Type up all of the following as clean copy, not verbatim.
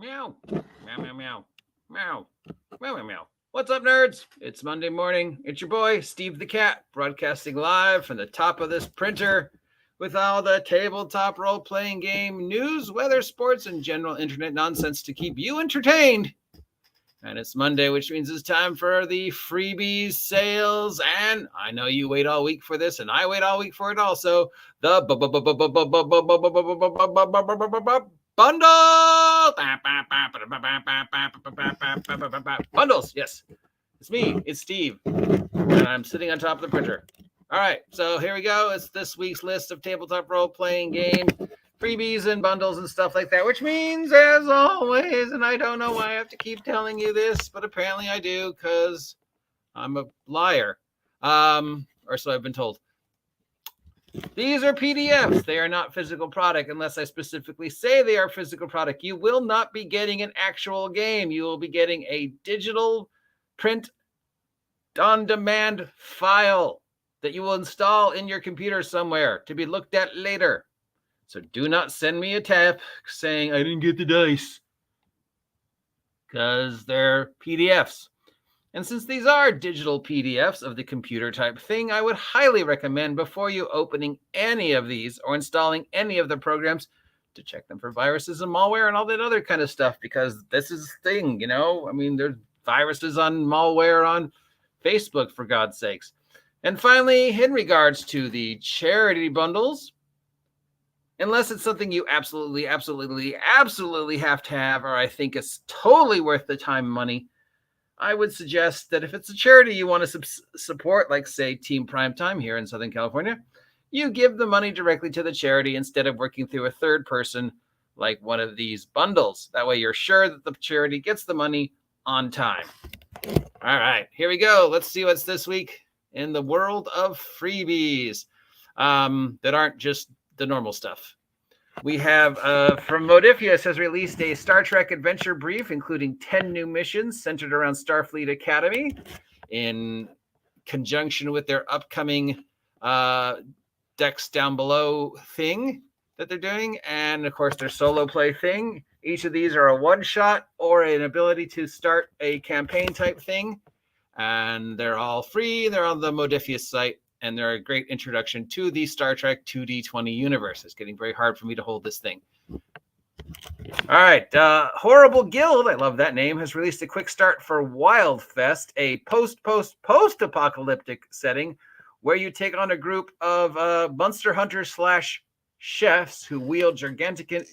Meow. Meow, meow, meow. Meow. Meow, meow, meow. What's up, nerds? It's Monday morning. It's your boy, Steve the Cat, broadcasting live from the top of this printer with all the tabletop role-playing game news, weather, sports, and general internet nonsense to keep you entertained. And it's Monday, which means it's time for the freebies sales. And I know you wait all week for this, and I wait all week for it also. The bundle bundles. Yes, it's me. It's Steve, and I'm sitting on top of the printer. All right, so here we go. It's this week's list of tabletop role-playing game freebies and bundles and stuff like that, which means, as always, and I don't know why I have to keep telling you this, but apparently I do because I'm a liar, or so I've been told. These are PDFs. They are not physical product unless I specifically say they are physical product. You will not be getting an actual game. You will be getting a digital print on demand file that you will install in your computer somewhere to be looked at later. So do not send me a tap saying I didn't get the dice, because they're PDFs. And since these are digital PDFs of the computer type thing, I would highly recommend before you opening any of these or installing any of the programs to check them for viruses and malware and all that other kind of stuff, because this is the thing, you know? I mean, there's viruses on malware on Facebook, for God's sakes. And finally, in regards to the charity bundles, unless it's something you absolutely have to have, or I think it's totally worth the time and money, I would suggest that if it's a charity you want to support, like, say, Team Primetime here in Southern California, you give the money directly to the charity instead of working through a third person like one of these bundles. That way you're sure that the charity gets the money on time. All right, here we go. Let's see what's this week in the world of freebies that aren't just the normal stuff. We have from Modifius has released a Star Trek adventure brief, including 10 new missions centered around Starfleet Academy in conjunction with their upcoming Decks Down Below thing that they're doing. And of course, their solo play thing. Each of these are a one-shot or an ability to start a campaign type thing. And they're all free. They're on the Modifius site. And they're a great introduction to the Star Trek 2D20 universe. It's getting very hard for me to hold this thing. All right. Horrible Guild, I love that name, has released a quick start for Wildfest, a post-apocalyptic setting where you take on a group of monster hunters / chefs who wield gigantiton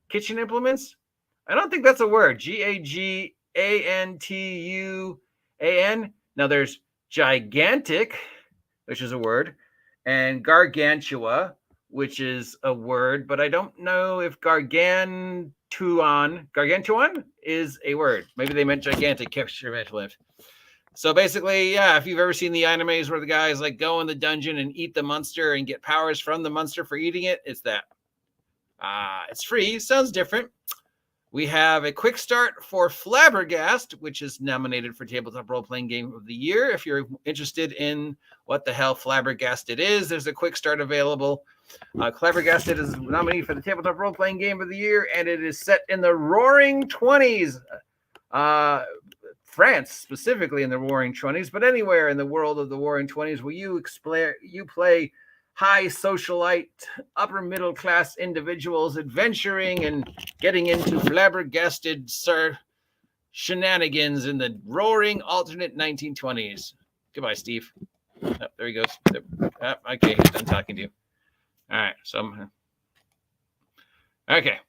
kitchen implements. I don't think that's a word. Gantuan. Now there's gigantic, which is a word, and gargantua, which is a word, but I don't know if gargantuan is a word. Maybe they meant gigantic. So basically, yeah, if you've ever seen the animes where the guys like go in the dungeon and eat the monster and get powers from the monster for eating it, it's that. It's free. Sounds different. We have a quick start for Flabbergast, which is nominated for Tabletop Role-Playing Game of the Year. If you're interested in what the hell Flabbergasted is, there's a quick start available. Flabbergasted is nominated for the Tabletop Role-Playing Game of the Year, and it is set in the Roaring 20s. France, specifically in the Roaring 20s, but anywhere in the world of the Roaring 20s where you play high socialite, upper middle class individuals adventuring and getting into flabbergasted shenanigans in the roaring alternate 1920s. Goodbye, Steve. Oh, there he goes. Okay, he's done talking to you. All right, so okay.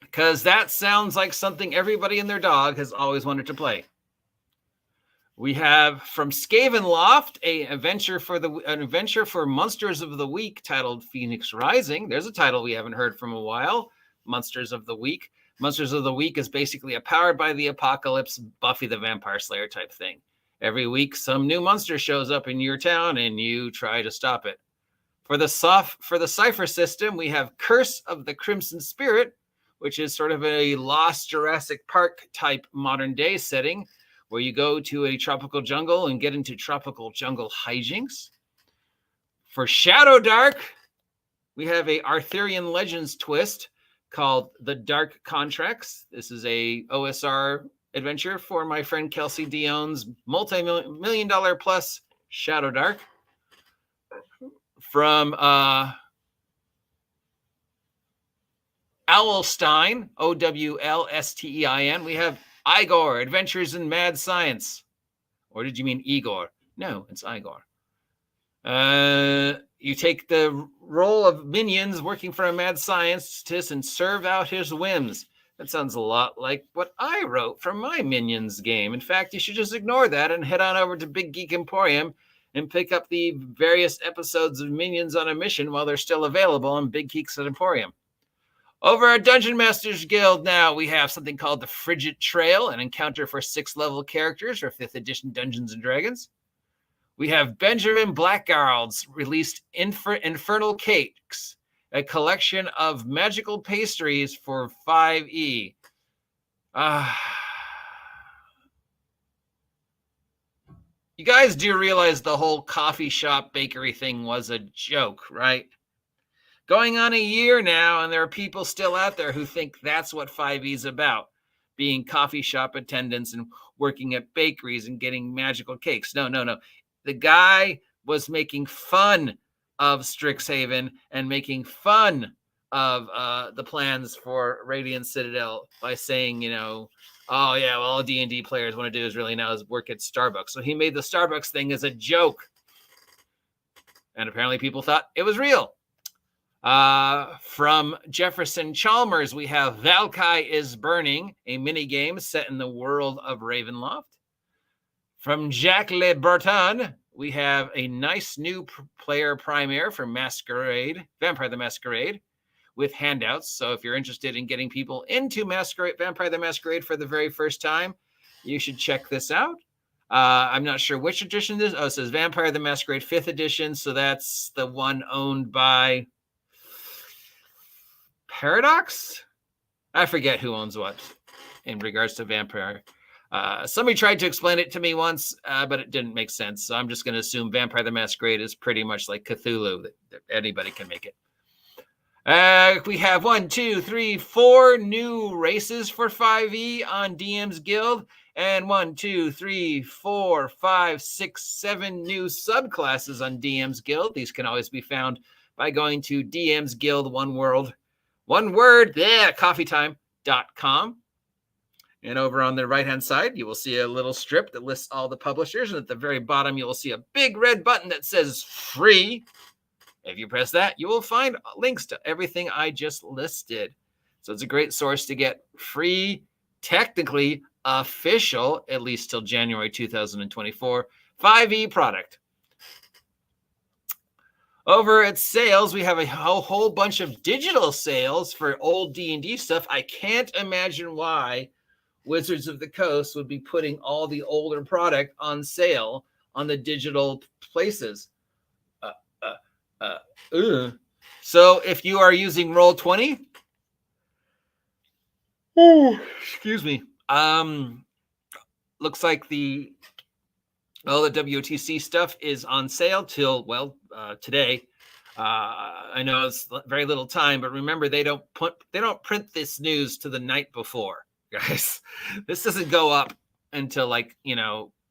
Because that sounds like something everybody and their dog has always wanted to play. We have from Skavenloft an adventure for Monsters of the Week titled Phoenix Rising. There's a title we haven't heard from a while. Monsters of the Week. Monsters of the Week is basically a powered by the apocalypse Buffy the Vampire Slayer type thing. Every week, some new monster shows up in your town, and you try to stop it. For the Cypher system, we have Curse of the Crimson Spirit, which is sort of a Lost Jurassic Park type modern day setting, where you go to a tropical jungle and get into tropical jungle hijinks. For Shadow Dark, We have a Arthurian Legends twist called The Dark Contracts. This is a OSR adventure for my friend Kelsey Dion's multi-million dollar plus Shadow Dark. From Owlstein, Owlstein, we have Igor, Adventures in Mad Science. Or did you mean Igor? No, it's Igor. You take the role of minions working for a mad scientist and serve out his whims. That sounds a lot like what I wrote from my Minions game. In fact, you should just ignore that and head on over to Big Geek Emporium and pick up the various episodes of Minions on a Mission while they're still available on Big Geek's Emporium. Over at Dungeon Masters Guild now, we have something called the Frigid Trail, an encounter for 6th-level characters for 5th edition Dungeons & Dragons. We have Benjamin Blackguard's released Infernal Cakes, a collection of magical pastries for 5e. You guys do realize the whole coffee shop bakery thing was a joke, right? Going on a year now, and there are people still out there who think that's what 5e is about, being coffee shop attendants and working at bakeries and getting magical cakes. No. The guy was making fun of Strixhaven and making fun of the plans for Radiant Citadel by saying, oh yeah, well, all D&D players want to do is really now is work at Starbucks. So he made the Starbucks thing as a joke. And apparently people thought it was real. From Jefferson Chalmers, we have Valkai is Burning, a mini game set in the world of Ravenloft. From Jacques Le Breton, we have a nice new player primer for Vampire the Masquerade, with handouts. So if you're interested in getting people into Vampire the Masquerade for the very first time, you should check this out. I'm not sure which edition this is. Oh, it says Vampire the Masquerade 5th edition. So that's the one owned by Paradox? I forget who owns what in regards to Vampire. Somebody tried to explain it to me once, but it didn't make sense. So I'm just going to assume Vampire the Masquerade is pretty much like Cthulhu, that anybody can make it. We have 1, 2, 3, 4 new races for 5e on DM's Guild, and 1, 2, 3, 4, 5, 6, 7 new subclasses on DM's Guild. These can always be found by going to DM's Guild, one word, coffeetime.com. And over on the right-hand side, you will see a little strip that lists all the publishers. And at the very bottom, you will see a big red button that says free. If you press that, you will find links to everything I just listed. So it's a great source to get free, technically official, at least till January 2024, 5e product. Over at sales, we have a whole bunch of digital sales for old D&D stuff. I can't imagine why Wizards of the Coast would be putting all the older product on sale on the digital places. So if you are using Roll20, excuse me, looks like the WOTC stuff is on sale till today. I know it's very little time, but remember they don't print this news to the night before, guys. This doesn't go up until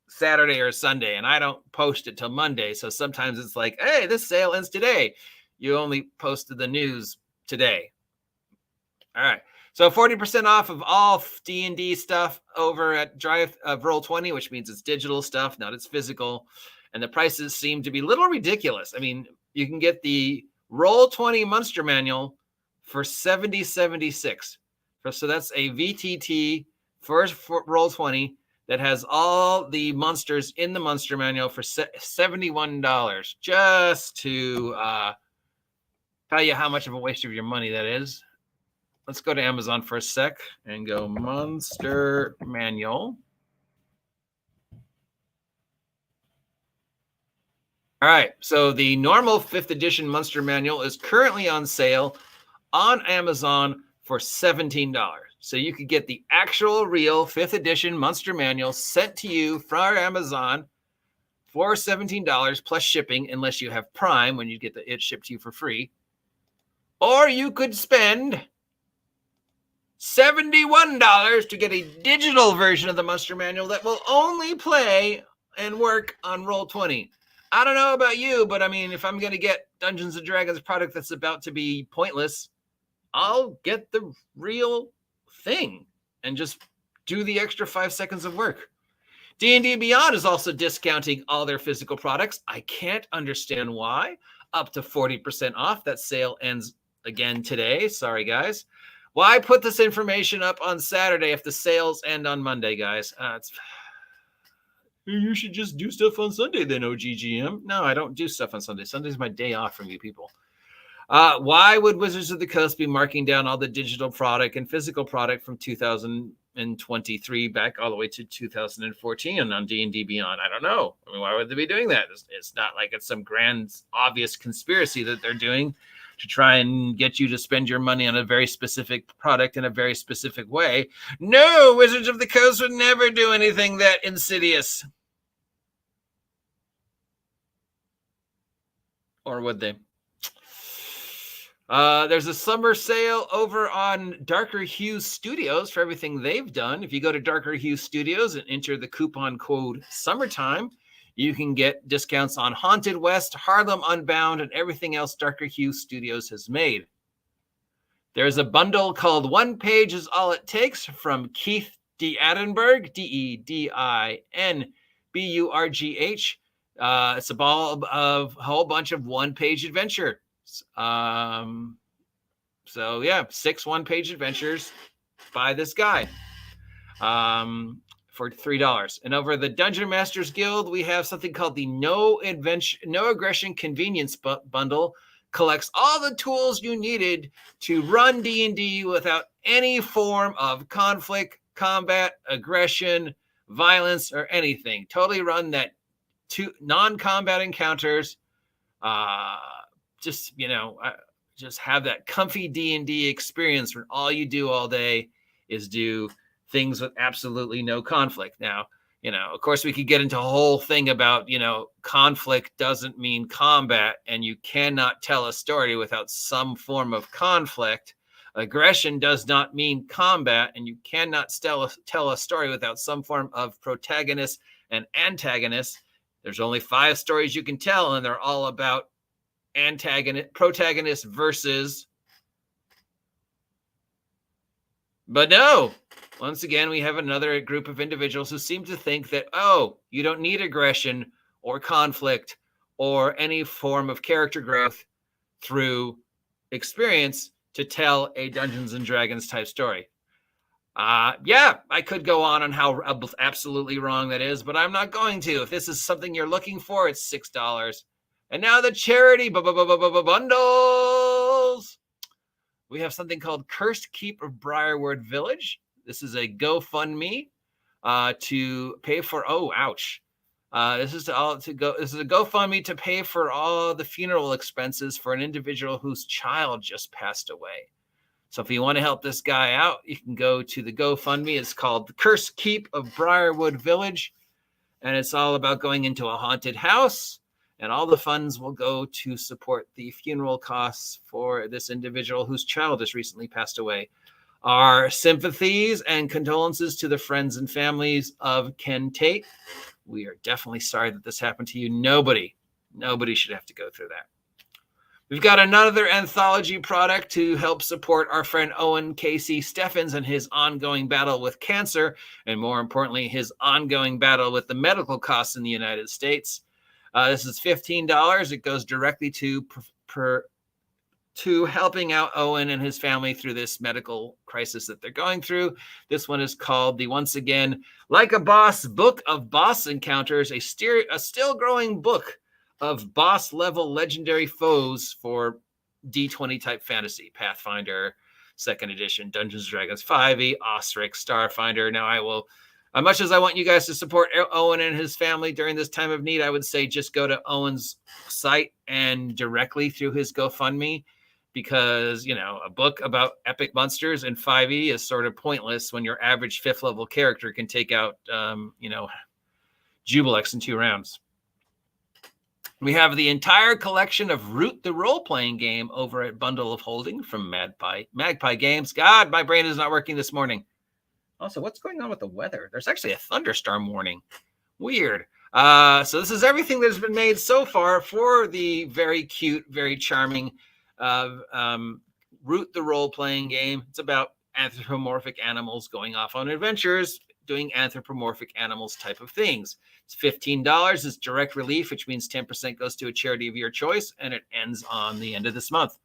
Saturday or Sunday, and I don't post it till Monday. So sometimes it's like, hey, this sale ends today. You only posted the news today. All right. So 40% off of all D&D stuff over at Drive of Roll20, which means it's digital stuff, not it's physical. And the prices seem to be a little ridiculous. I mean, you can get the Roll20 Monster Manual for $70.76. So that's a VTT for Roll20 that has all the monsters in the Monster Manual for $71. Just to tell you how much of a waste of your money that is. Let's go to Amazon for a sec and go Monster Manual. All right, so the normal 5th edition Monster Manual is currently on sale on Amazon for $17. So you could get the actual real 5th edition Monster Manual sent to you from Amazon for $17 plus shipping, unless you have Prime when you get it shipped to you for free. Or you could spend $71 to get a digital version of the Monster Manual that will only play and work on Roll20. I don't know about you, but I mean, if I'm going to get Dungeons & Dragons product that's about to be pointless, I'll get the real thing and just do the extra 5 seconds of work. D&D Beyond is also discounting all their physical products. I can't understand why. Up to 40% off. That sale ends again today. Sorry, guys. Why put this information up on Saturday if the sales end on Monday, guys? You should just do stuff on Sunday then, OGGM. No, I don't do stuff on Sunday. Sunday's my day off from you people. Why would Wizards of the Coast be marking down all the digital product and physical product from 2023 back all the way to 2014 on D&D Beyond? I don't know. I mean, why would they be doing that? It's not like it's some grand, obvious conspiracy that they're doing to try and get you to spend your money on a very specific product in a very specific way. No, Wizards of the Coast would never do anything that insidious. Or would they? There's a summer sale over on Darker Hue Studios for everything they've done. If you go to Darker Hue Studios and enter the coupon code SUMMERTIME, you can get discounts on Haunted West, Harlem Unbound, and everything else Darker Hue Studios has made. There's a bundle called One Page is All It Takes from Keith D. Adenburg, DEDINBURGH. It's a whole bunch of one-page adventure. So yeah, 6 one-page adventures by this guy for $3. And over the Dungeon Masters Guild, we have something called the No Aggression Convenience Bundle. Collects all the tools you needed to run D&D without any form of conflict, combat, aggression, violence, or anything. Totally run that non-combat encounters. Just have that comfy D&D experience where all you do all day is do things with absolutely no conflict. Now, of course, we could get into a whole thing about, conflict doesn't mean combat, and you cannot tell a story without some form of conflict. Aggression does not mean combat, and you cannot tell a story without some form of protagonist and antagonist. There's only 5 stories you can tell, and they're all about protagonist versus. But no, once again, we have another group of individuals who seem to think that, you don't need aggression or conflict or any form of character growth through experience to tell a Dungeons and Dragons type story. Yeah, I could go on how absolutely wrong that is, but I'm not going to. If this is something you're looking for, it's $6. And now the charity bundles. We have something called Cursed Keep of Briarwood Village. This is a GoFundMe to pay for. Oh, ouch! This is a GoFundMe to pay for all the funeral expenses for an individual whose child just passed away. So if you want to help this guy out, you can go to the GoFundMe. It's called the Cursed Keep of Briarwood Village, and it's all about going into a haunted house. And all the funds will go to support the funeral costs for this individual whose child has recently passed away. Our sympathies and condolences to the friends and families of Ken Tate. We are definitely sorry that this happened to you. Nobody should have to go through that. We've got another anthology product to help support our friend Owen Casey Steffens and his ongoing battle with cancer, and more importantly, his ongoing battle with the medical costs in the United States. This is $15. It goes directly to helping out Owen and his family through this medical crisis that they're going through. This one is called the, once again, Like a Boss Book of Boss Encounters, a still growing book of boss level legendary foes for D20 type fantasy, Pathfinder, 2nd edition, Dungeons & Dragons 5e, Osric, Starfinder. Now I will, as much as I want you guys to support Owen and his family during this time of need, I would say just go to Owen's site and directly through his GoFundMe, because, a book about epic monsters in 5e is sort of pointless when your average 5th level character can take out, Jubilex in 2 rounds. We have the entire collection of Root the Role-Playing Game over at Bundle of Holding from Magpie Games. God, my brain is not working this morning. Also, what's going on with the weather? There's actually a thunderstorm warning. Weird. So this is everything that has been made so far for the very cute, very charming Root the Role-Playing Game. It's about anthropomorphic animals going off on adventures, doing anthropomorphic animals type of things. It's $15. It's direct relief, which means 10% goes to a charity of your choice, and it ends on the end of this month.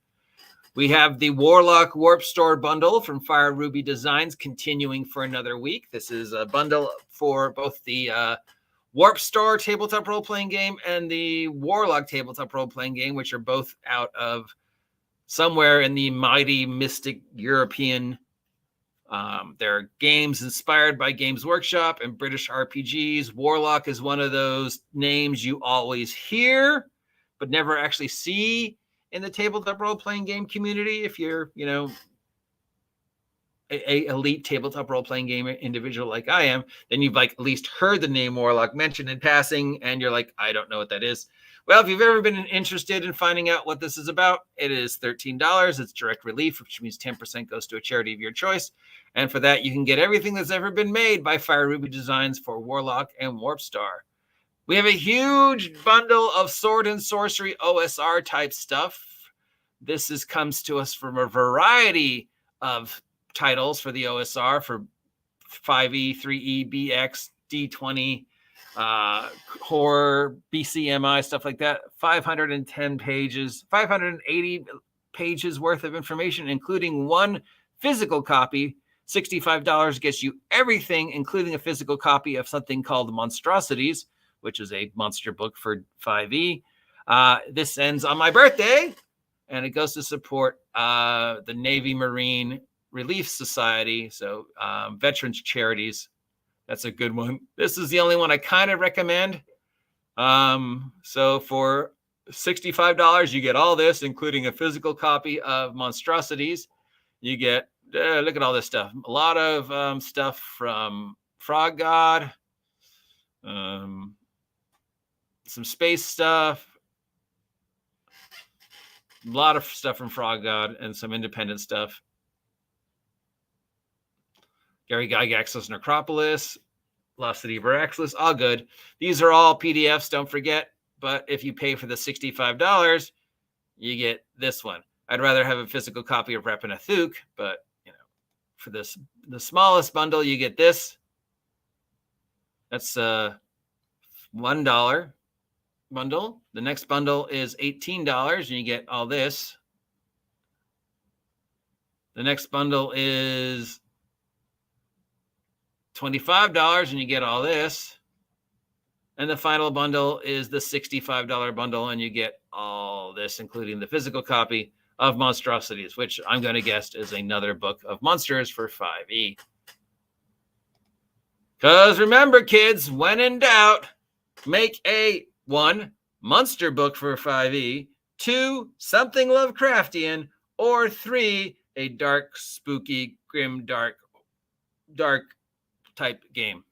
We have the Warlock Warp Store bundle from Fire Ruby Designs continuing for another week. This is a bundle for both the Warp Store tabletop role-playing game and the Warlock tabletop role-playing game, which are both out of somewhere in the mighty mystic European. They're games inspired by Games Workshop and British RPGs. Warlock is one of those names you always hear, but never actually see in the tabletop role-playing game community. If you're, a elite tabletop role-playing game individual like I am, then you've at least heard the name Warlock mentioned in passing, and you're like, I don't know what that is. Well, if you've ever been interested in finding out what this is about, it is $13. It's direct relief, which means 10% goes to a charity of your choice. And for that, you can get everything that's ever been made by Fire Ruby Designs for Warlock and Warp Star. We have a huge bundle of sword and sorcery OSR type stuff. This comes to us from a variety of titles for the OSR for 5e, 3e, BX, D20, horror, BCMI, stuff like that. 510 pages, 580 pages worth of information, including one physical copy. $65 gets you everything, including a physical copy of something called Monstrosities, which is a monster book for 5e. This ends on my birthday, and it goes to support the Navy Marine Relief Society, so veterans charities. That's a good one. This is the only one I kind of recommend. So for $65, you get all this, including a physical copy of Monstrosities. You get, look at all this stuff. A lot of stuff from Frog God, some space stuff, a lot of stuff from Frog God, and some independent stuff. Gary Gygax's Necropolis, Lost City of Araxis, all good. These are all PDFs, don't forget. But if you pay for the $65, you get this one. I'd rather have a physical copy of Rep and a Thuk, but for the smallest bundle, you get this. That's a $1 bundle. The next bundle is $18, and you get all this. The next bundle is $25, and you get all this. And the final bundle is the $65 bundle, and you get all this, including the physical copy of Monstrosities, which I'm going to guess is another book of monsters for 5e. Because remember, kids, when in doubt, make a 1, monster book for 5e, 2, something Lovecraftian, or 3, a dark, spooky, grim, dark type game.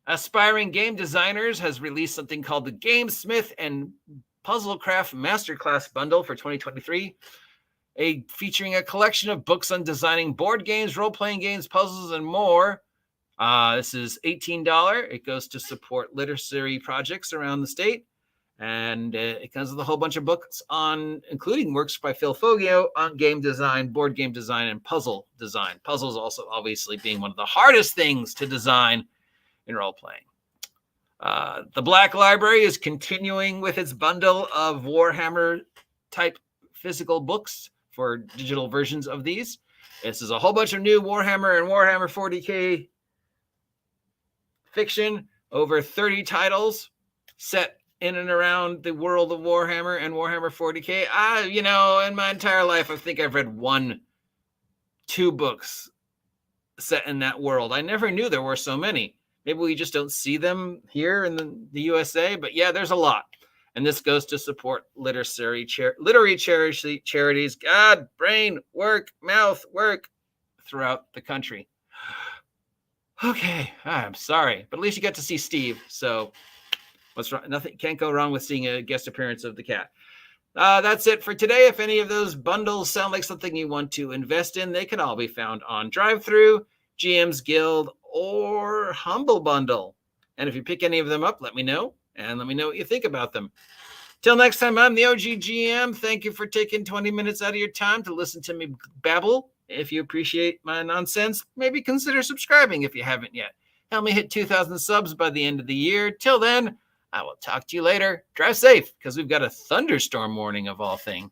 Aspiring Game Designers has released something called the Gamesmith and Puzzlecraft Masterclass Bundle for 2023, featuring a collection of books on designing board games, role-playing games, puzzles, and more. This is $18. It goes to support literary projects around the state, and it comes with a whole bunch of books including works by Phil Foggio on game design, board game design, and puzzle design. Puzzles also obviously being one of the hardest things to design in role-playing. The Black Library is continuing with its bundle of Warhammer-type physical books for digital versions of these. This is a whole bunch of new Warhammer and Warhammer 40K fiction, over 30 titles set in and around the world of Warhammer and Warhammer 40K. In my entire life, I think I've read 2 books set in that world. I never knew there were so many. Maybe we just don't see them here in the USA, but yeah, there's a lot. And this goes to support literary charities, God, brain, work, mouth, work throughout the country. Okay, I'm sorry, but at least you got to see Steve. So What's wrong? Nothing can't go wrong with seeing a guest appearance of the cat. That's it for today. If any of those bundles sound like something you want to invest in, they can all be found on Drive-Thru, GM's Guild, or Humble Bundle. And if you pick any of them up, let me know, and let me know what you think about them. Till next time, I'm the OG GM. Thank you for taking 20 minutes out of your time to listen to me babble. If you appreciate my nonsense, maybe consider subscribing if you haven't yet. Help me hit 2,000 subs by the end of the year. Till then, I will talk to you later. Drive safe, because we've got a thunderstorm warning of all things.